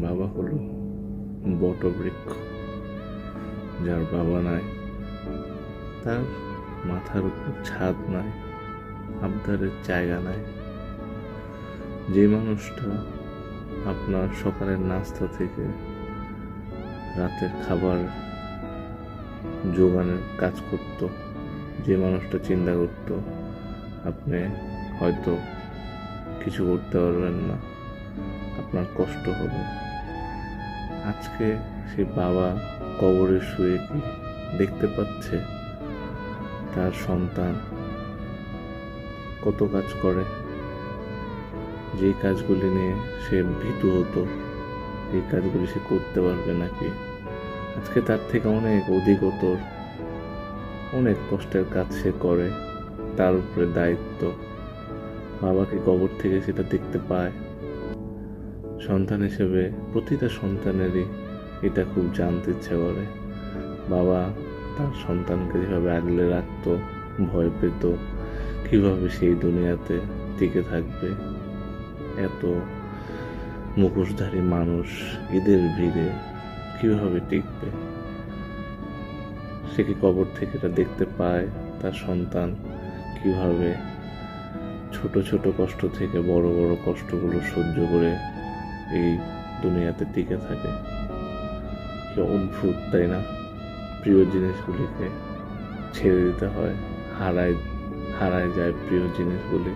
বাবা হলো বটবৃক্ষ, যার বাবা নাই, তার মাথার উপর ছাদ নাই, আবদারের জায়গা নাই। যে মানুষটা আপনার সকালের নাস্তা থেকে রাতের খাবার জোগানের কাজ করত, যে মানুষটা চিন্তা করত আপনি হয়তো কিছু করতে পারবেন না, আপনার কষ্ট হবে, আজকে সে বাবা কবরে শুয়ে কি দেখতে পাচ্ছে তার সন্তান কত কাজ করে, যে কাজগুলি নিয়ে সে ভীতু হতো এই কাজগুলি সে করতে পারবে নাকি, আজকে তার থেকে অনেক অধিকতর অনেক কষ্টের কাজ সে করে। তার উপরে দায়িত্ব, বাবাকে কবর থেকে সেটা দেখতে পায়। সন্তান হিসেবে প্রতিটা সন্তানেরই এটা খুব জানতে ইচ্ছা করে, বাবা তার সন্তানকে যেভাবে আগলে রাখতো, ভয় পেত কিভাবে সেই দুনিয়াতে টিকে থাকবে, এত মুখোশধারী মানুষ ঈদের ভিড়ে কিভাবে টিকবে। সে কি কবর থেকে এটা দেখতে পায় তার সন্তান কিভাবে ছোট ছোট কষ্ট থেকে বড় বড় কষ্টগুলো সহ্য করে এই দুনিয়াতে টিকে থাকে। কি অদ্ভুত, তাই না? প্রিয় জিনিসগুলিকে ছেড়ে দিতে হয়, হারায় যায় প্রিয় জিনিসগুলি।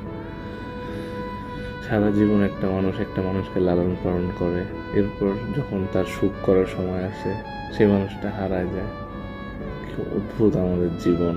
সারা জীবন একটা মানুষ একটা মানুষকে লালন পালন করে, এরপর যখন তার সুখ করার সময় আসে সেই মানুষটা হারায় যায়। কি অদ্ভুত আমাদের জীবন।